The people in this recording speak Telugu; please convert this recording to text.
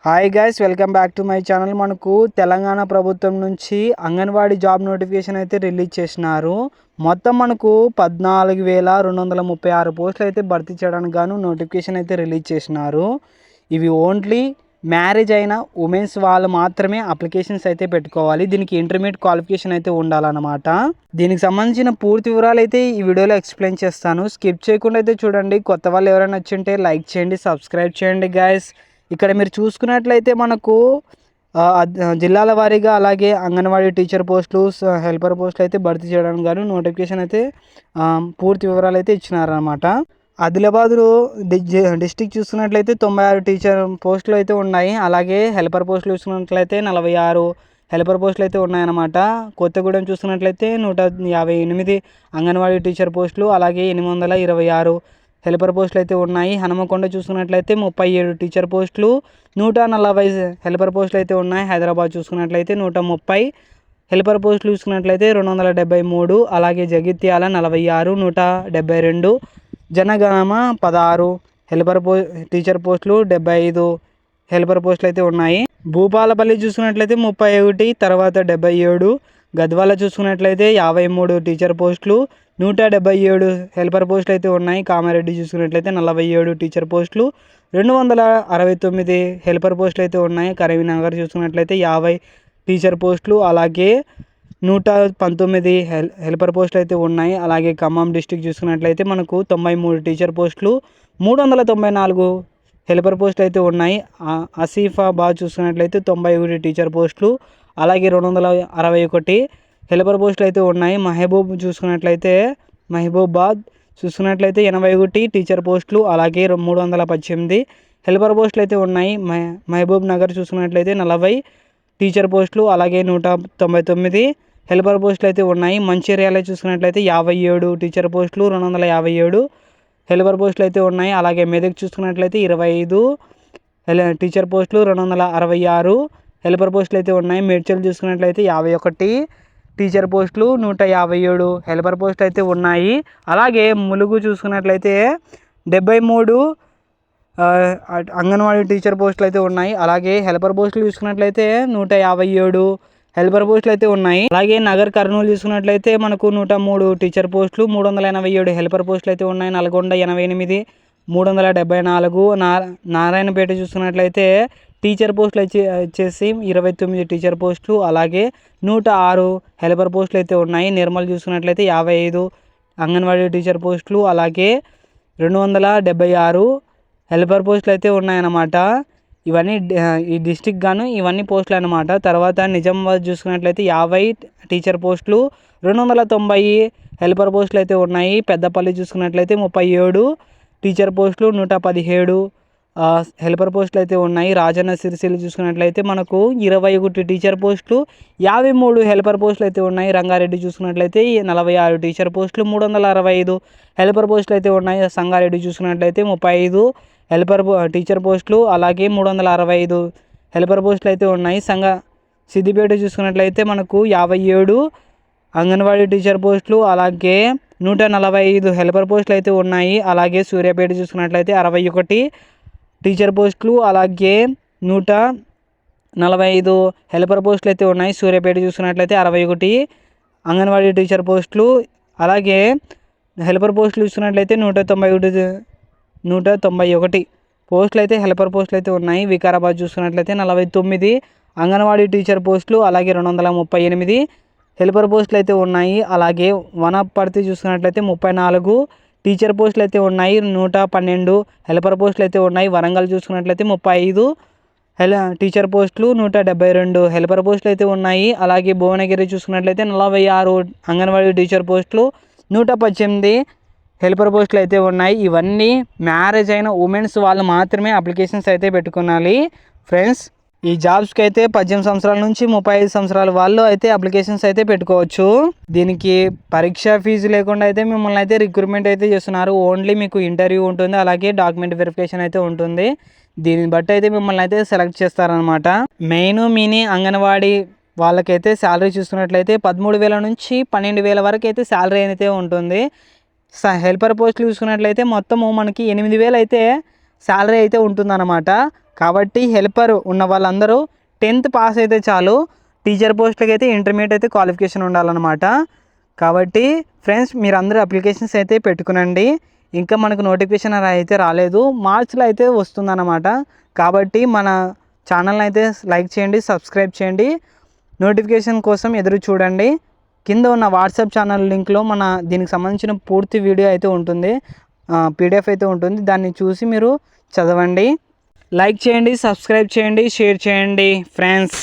Hi guys, welcome back to my channel. మనకు తెలంగాణ ప్రభుత్వం నుంచి అంగన్వాడీ జాబ్ నోటిఫికేషన్ అయితే రిలీజ్ చేసినారు. మొత్తం మనకు 14,236 పోస్టులు అయితే భర్తీ చేయడానికి గాను నోటిఫికేషన్ అయితే రిలీజ్ చేసినారు. ఇవి ఓన్లీ మ్యారేజ్ అయిన ఉమెన్స్ వాళ్ళు మాత్రమే అప్లికేషన్స్ అయితే పెట్టుకోవాలి. దీనికి ఇంటర్మీడియట్ క్వాలిఫికేషన్ అయితే ఉండాలన్నమాట. దీనికి సంబంధించిన పూర్తి వివరాలు అయితే ఈ వీడియోలో ఎక్స్ప్లెయిన్ చేస్తాను. స్కిప్ చేయకుండా అయితే చూడండి. కొత్త వాళ్ళు ఎవరైనా వచ్చింటే లైక్ చేయండి, సబ్స్క్రైబ్ చేయండి గైస్. ఇక్కడ మీరు చూసుకున్నట్లయితే మనకు జిల్లాల వారీగా అలాగే అంగన్వాడీ టీచర్ పోస్టులు, హెల్పర్ పోస్టులు అయితే భర్తీ చేయడానికి గాను నోటిఫికేషన్ అయితే పూర్తి వివరాలు అయితే ఇచ్చినారనమాట. ఆదిలాబాద్లో డిస్టిక్ చూసుకున్నట్లయితే 96 టీచర్ పోస్టులు అయితే ఉన్నాయి. అలాగే హెల్పర్ పోస్టులు చూసుకున్నట్లయితే 46 హెల్పర్ పోస్టులు అయితే ఉన్నాయన్నమాట. కొత్తగూడెం చూసుకున్నట్లయితే 158 అంగన్వాడీ టీచర్ పోస్టులు, అలాగే 826 హెల్పర్ పోస్టులు అయితే ఉన్నాయి. హనుమకొండ చూసుకున్నట్లయితే 37 టీచర్ పోస్టులు, 140 హెల్పర్ పోస్టులు అయితే ఉన్నాయి. హైదరాబాద్ చూసుకున్నట్లయితే 130 హెల్పర్ పోస్టులు చూసుకున్నట్లయితే 273, అలాగే జగిత్యాల 46, 172, జనగామ 16 హెల్పర్ టీచర్ పోస్టులు, 75 హెల్పర్ పోస్టులు అయితే ఉన్నాయి. భూపాలపల్లి చూసుకున్నట్లయితే 31, తర్వాత 77, గద్వాల చూసుకున్నట్లయితే 53 టీచర్ పోస్టులు, 177 హెల్పర్ పోస్టులు అయితే ఉన్నాయి. కామారెడ్డి చూసుకున్నట్లయితే 47 టీచర్ పోస్టులు, 269 హెల్పర్ పోస్టులు అయితే ఉన్నాయి. కరీంనగర్ చూసుకున్నట్లయితే 50 టీచర్ పోస్టులు, అలాగే 119 హెల్పర్ పోస్టులు అయితే ఉన్నాయి. అలాగే ఖమ్మం డిస్టిక్ చూసుకున్నట్లయితే మనకు 93 టీచర్ పోస్టులు, 394 హెల్పర్ పోస్టులు అయితే ఉన్నాయి. ఆసిఫాబాద్ చూసుకున్నట్లయితే 91 టీచర్ పోస్టులు, అలాగే 261 హెల్పర్ పోస్టులు అయితే ఉన్నాయి. మహబూబాద్ చూసుకున్నట్లయితే 81 టీచర్ పోస్టులు, అలాగే 318 హెల్పర్ పోస్టులు అయితే ఉన్నాయి. మహబూబ్ నగర్ చూసుకున్నట్లయితే 40 టీచర్ పోస్టులు, అలాగే 199 హెల్పర్ పోస్టులు అయితే ఉన్నాయి. మంచిర్యాల చూసుకున్నట్లయితే 57 టీచర్ పోస్టులు, 257 హెల్పర్ పోస్టులు అయితే ఉన్నాయి. అలాగే మెదక్ చూసుకున్నట్లయితే 25 టీచర్ పోస్టులు, 266 హెల్పర్ పోస్టులు అయితే ఉన్నాయి. మేడ్చల్ చూసుకున్నట్లయితే 51 టీచర్ పోస్టులు, 157 హెల్పర్ పోస్టులు అయితే ఉన్నాయి. అలాగే ములుగు చూసుకున్నట్లయితే 73 అంగన్వాడీ టీచర్ పోస్టులు అయితే ఉన్నాయి. అలాగే హెల్పర్ పోస్టులు చూసుకున్నట్లయితే 157 హెల్పర్ పోస్టులు అయితే ఉన్నాయి. అలాగే నగర్ కర్నూలు చూసుకున్నట్లయితే మనకు 103 టీచర్ పోస్టులు, 387 హెల్పర్ పోస్టులు అయితే ఉన్నాయి. నల్గొండ 88, 374. నారాయణపేట చూసుకున్నట్లయితే టీచర్ పోస్టులు వచ్చేసి 29 టీచర్ పోస్టులు, అలాగే 106 హెల్పర్ పోస్టులు అయితే ఉన్నాయి. నిర్మల్ చూసుకున్నట్లయితే 55 అంగన్వాడీ టీచర్ పోస్టులు, అలాగే 276 హెల్పర్ పోస్టులు అయితే ఉన్నాయన్నమాట. ఇవన్నీ ఈ డిస్టిక్ గాను ఇవన్నీ పోస్టులు అనమాట. తర్వాత నిజామాబాద్ చూసుకున్నట్లయితే 50 టీచర్ పోస్టులు, 290 హెల్పర్ పోస్టులు అయితే ఉన్నాయి. పెద్దపల్లి చూసుకున్నట్లయితే 37 టీచర్ పోస్టులు, 117 హెల్పర్ పోస్టులు అయితే ఉన్నాయి. రాజన్న సిరిసిల్ల చూసుకున్నట్లయితే మనకు 21 టీచర్ పోస్టులు, 53 హెల్పర్ పోస్టులు అయితే ఉన్నాయి. రంగారెడ్డి చూసుకున్నట్లయితే 46 టీచర్ పోస్టులు, 365 హెల్పర్ పోస్టులు అయితే ఉన్నాయి. సంగారెడ్డి చూసుకున్నట్లయితే 35 హెల్పర్ టీచర్ పోస్టులు, అలాగే 365 హెల్పర్ పోస్టులు అయితే ఉన్నాయి. సిద్దిపేట చూసుకున్నట్లయితే మనకు 57 అంగన్వాడీ టీచర్ పోస్టులు, అలాగే 145 హెల్పర్ పోస్టులు అయితే ఉన్నాయి. అలాగే సూర్యాపేట చూసుకున్నట్లయితే 61 టీచర్ పోస్టులు, అలాగే 145 హెల్పర్ పోస్టులు అయితే ఉన్నాయి. సూర్యాపేట చూసుకున్నట్లయితే 61 అంగన్వాడీ టీచర్ పోస్టులు, అలాగే హెల్పర్ పోస్టులు చూసుకున్నట్లయితే 191 పోస్టులు అయితే హెల్పర్ పోస్టులు అయితే ఉన్నాయి. వికారాబాద్ చూసుకున్నట్లయితే 49 అంగన్వాడీ టీచర్ పోస్టులు, అలాగే 238 హెల్పర్ పోస్టులు అయితే ఉన్నాయి. అలాగే వనపర్తి చూసుకున్నట్లయితే 34 టీచర్ పోస్టులు అయితే ఉన్నాయి. 112 హెల్పర్ పోస్టులు అయితే ఉన్నాయి. వరంగల్ చూసుకున్నట్లయితే 35 టీచర్ పోస్టులు, 172 హెల్పర్ పోస్టులు అయితే ఉన్నాయి. అలాగే భువనగిరి చూసుకున్నట్లయితే 46 అంగన్వాడీ టీచర్ పోస్టులు, 118 హెల్పర్ పోస్టులు అయితే ఉన్నాయి. ఇవన్నీ మ్యారేజ్ అయిన ఉమెన్స్ వాళ్ళు మాత్రమే అప్లికేషన్స్ అయితే పెట్టుకోవాలి ఫ్రెండ్స్. ఈ జాబ్స్కి అయితే 18 సంవత్సరాల నుంచి 35 సంవత్సరాల వాళ్ళు అయితే అప్లికేషన్స్ అయితే పెట్టుకోవచ్చు. దీనికి పరీక్ష ఫీజు లేకుండా అయితే మిమ్మల్ని అయితే రిక్రూట్మెంట్ అయితే చేస్తున్నారు. ఓన్లీ మీకు ఇంటర్వ్యూ ఉంటుంది, అలాగే డాక్యుమెంట్ వెరిఫికేషన్ అయితే ఉంటుంది. దీన్ని బట్టి అయితే మిమ్మల్ని అయితే సెలెక్ట్ చేస్తారనమాట. మెయిన్ మినీ అంగన్వాడీ వాళ్ళకైతే శాలరీ చూసుకున్నట్లయితే 13,000 నుంచి 12,000 వరకు అయితే శాలరీ అయితే ఉంటుంది. హెల్పర్ పోస్టులు చూసుకున్నట్లయితే మొత్తము మనకి 8,000 అయితే శాలరీ అయితే ఉంటుందన్నమాట. కాబట్టి హెల్పర్ ఉన్న వాళ్ళందరూ 10th పాస్ అయితే చాలు. టీచర్ పోస్ట్లకి అయితే ఇంటర్మీడియట్ అయితే క్వాలిఫికేషన్ ఉండాలన్నమాట. కాబట్టి ఫ్రెండ్స్ మీరందరూ అప్లికేషన్స్ అయితే పెట్టుకునండి. ఇంకా మనకు నోటిఫికేషన్ అయితే రాలేదు, మార్చిలో అయితే వస్తుందన్నమాట. కాబట్టి మన ఛానల్ని అయితే లైక్ చేయండి, సబ్స్క్రైబ్ చేయండి, నోటిఫికేషన్ కోసం ఎదురు చూడండి. కింద ఉన్న వాట్సాప్ ఛానల్ లింక్లో మన దీనికి సంబంధించిన పూర్తి వీడియో అయితే ఉంటుంది, పీడిఎఫ్ అయితే ఉంటుంది. దాన్ని చూసి మీరు చదవండి. లైక్ చేయండి, సబ్స్క్రైబ్ చేయండి, షేర్ చేయండి ఫ్రెండ్స్.